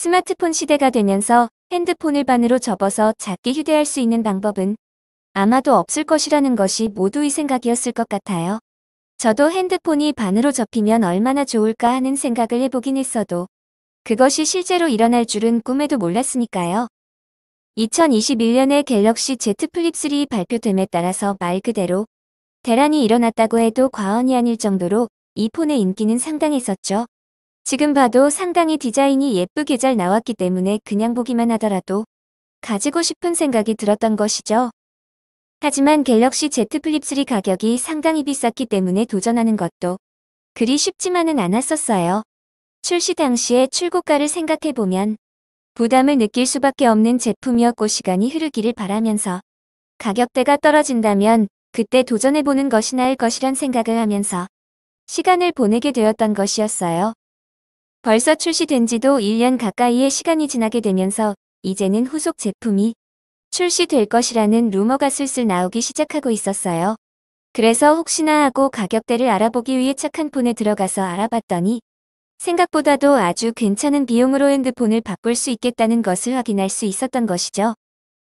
스마트폰 시대가 되면서 핸드폰을 반으로 접어서 작게 휴대할 수 있는 방법은 아마도 없을 것이라는 것이 모두의 생각이었을 것 같아요. 저도 핸드폰이 반으로 접히면 얼마나 좋을까 하는 생각을 해보긴 했어도 그것이 실제로 일어날 줄은 꿈에도 몰랐으니까요. 2021년에 갤럭시 Z 플립 3 발표됨에 따라서 말 그대로 대란이 일어났다고 해도 과언이 아닐 정도로 이 폰의 인기는 상당했었죠. 지금 봐도 상당히 디자인이 예쁘게 잘 나왔기 때문에 그냥 보기만 하더라도 가지고 싶은 생각이 들었던 것이죠. 하지만 갤럭시 Z 플립 3 가격이 상당히 비쌌기 때문에 도전하는 것도 그리 쉽지만은 않았었어요. 출시 당시의 출고가를 생각해보면 부담을 느낄 수밖에 없는 제품이었고 시간이 흐르기를 바라면서 가격대가 떨어진다면 그때 도전해보는 것이 나을 것이란 생각을 하면서 시간을 보내게 되었던 것이었어요. 벌써 출시된 지도 1년 가까이의 시간이 지나게 되면서 이제는 후속 제품이 출시될 것이라는 루머가 슬슬 나오기 시작하고 있었어요. 그래서 혹시나 하고 가격대를 알아보기 위해 착한폰에 들어가서 알아봤더니 생각보다도 아주 괜찮은 비용으로 핸드폰을 바꿀 수 있겠다는 것을 확인할 수 있었던 것이죠.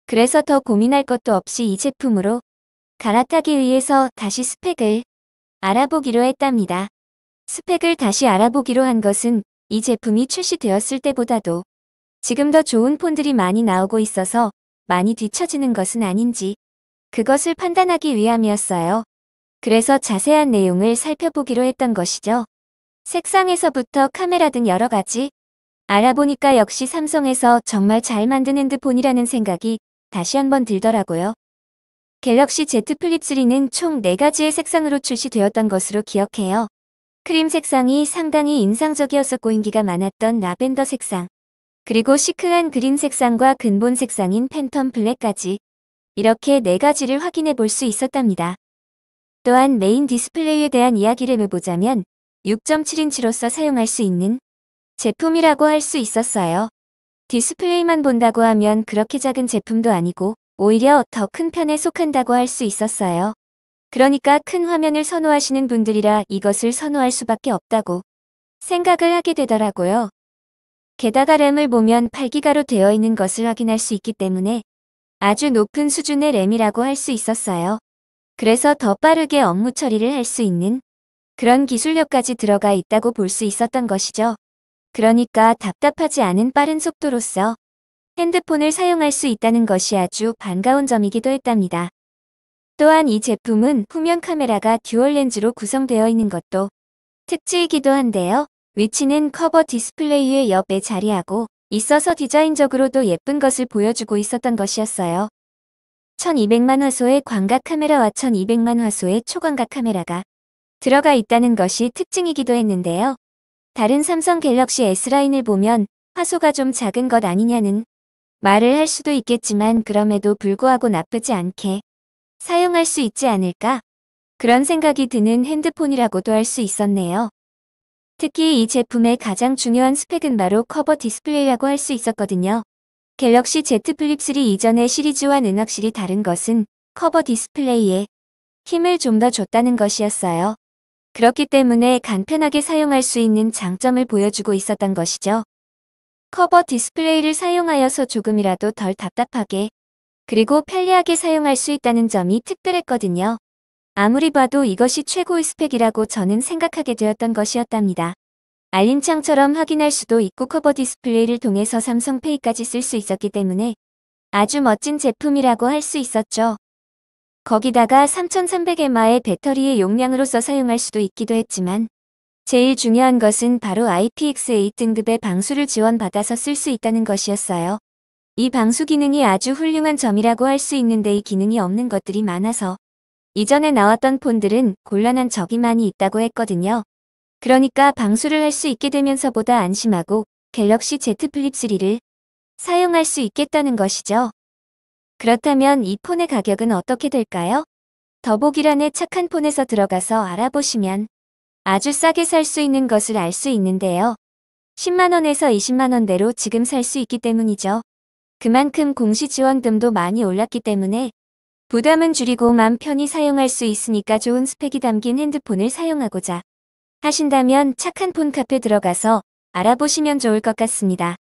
그래서 더 고민할 것도 없이 이 제품으로 갈아타기 위해서 다시 스펙을 알아보기로 했답니다. 스펙을 다시 알아보기로 한 것은 이 제품이 출시되었을 때보다도 지금 더 좋은 폰들이 많이 나오고 있어서 많이 뒤처지는 것은 아닌지 그것을 판단하기 위함이었어요. 그래서 자세한 내용을 살펴보기로 했던 것이죠. 색상에서부터 카메라 등 여러 가지 알아보니까 역시 삼성에서 정말 잘 만든 핸드폰이라는 생각이 다시 한번 들더라고요. 갤럭시 Z 플립 3는 총 4가지의 색상으로 출시되었던 것으로 기억해요. 크림 색상이 상당히 인상적이었었고 인기가 많았던 라벤더 색상, 그리고 시크한 그린 색상과 근본 색상인 팬텀 블랙까지 이렇게 4가지를 확인해 볼 수 있었답니다. 또한 메인 디스플레이에 대한 이야기를 해보자면 6.7인치로서 사용할 수 있는 제품이라고 할 수 있었어요. 디스플레이만 본다고 하면 그렇게 작은 제품도 아니고 오히려 더 큰 편에 속한다고 할 수 있었어요. 그러니까 큰 화면을 선호하시는 분들이라 이것을 선호할 수밖에 없다고 생각을 하게 되더라고요. 게다가 램을 보면 8기가로 되어 있는 것을 확인할 수 있기 때문에 아주 높은 수준의 램이라고 할 수 있었어요. 그래서 더 빠르게 업무 처리를 할 수 있는 그런 기술력까지 들어가 있다고 볼 수 있었던 것이죠. 그러니까 답답하지 않은 빠른 속도로서 핸드폰을 사용할 수 있다는 것이 아주 반가운 점이기도 했답니다. 또한 이 제품은 후면 카메라가 듀얼 렌즈로 구성되어 있는 것도 특징이기도 한데요. 위치는 커버 디스플레이의 옆에 자리하고 있어서 디자인적으로도 예쁜 것을 보여주고 있었던 것이었어요. 1200만 화소의 광각 카메라와 1200만 화소의 초광각 카메라가 들어가 있다는 것이 특징이기도 했는데요. 다른 삼성 갤럭시 S라인을 보면 화소가 좀 작은 것 아니냐는 말을 할 수도 있겠지만 그럼에도 불구하고 나쁘지 않게 사용할 수 있지 않을까? 그런 생각이 드는 핸드폰이라고도 할 수 있었네요. 특히 이 제품의 가장 중요한 스펙은 바로 커버 디스플레이라고 할 수 있었거든요. 갤럭시 Z 플립 3 이전의 시리즈와는 확실히 다른 것은 커버 디스플레이에 힘을 좀 더 줬다는 것이었어요. 그렇기 때문에 간편하게 사용할 수 있는 장점을 보여주고 있었던 것이죠. 커버 디스플레이를 사용하여서 조금이라도 덜 답답하게 그리고 편리하게 사용할 수 있다는 점이 특별했거든요. 아무리 봐도 이것이 최고의 스펙이라고 저는 생각하게 되었던 것이었답니다. 알림창처럼 확인할 수도 있고 커버 디스플레이를 통해서 삼성페이까지 쓸 수 있었기 때문에 아주 멋진 제품이라고 할 수 있었죠. 거기다가 3300mAh의 배터리의 용량으로서 사용할 수도 있기도 했지만 제일 중요한 것은 바로 IPX8 등급의 방수를 지원받아서 쓸 수 있다는 것이었어요. 이 방수 기능이 아주 훌륭한 점이라고 할 수 있는데 이 기능이 없는 것들이 많아서 이전에 나왔던 폰들은 곤란한 적이 많이 있다고 했거든요. 그러니까 방수를 할 수 있게 되면서보다 안심하고 갤럭시 Z 플립 3를 사용할 수 있겠다는 것이죠. 그렇다면 이 폰의 가격은 어떻게 될까요? 더보기란에 착한 폰에서 들어가서 알아보시면 아주 싸게 살 수 있는 것을 알 수 있는데요. 10만원에서 20만원대로 지금 살 수 있기 때문이죠. 그만큼 공시 지원금도 많이 올랐기 때문에 부담은 줄이고 맘 편히 사용할 수 있으니까 좋은 스펙이 담긴 핸드폰을 사용하고자 하신다면 착한 폰 카페 들어가서 알아보시면 좋을 것 같습니다.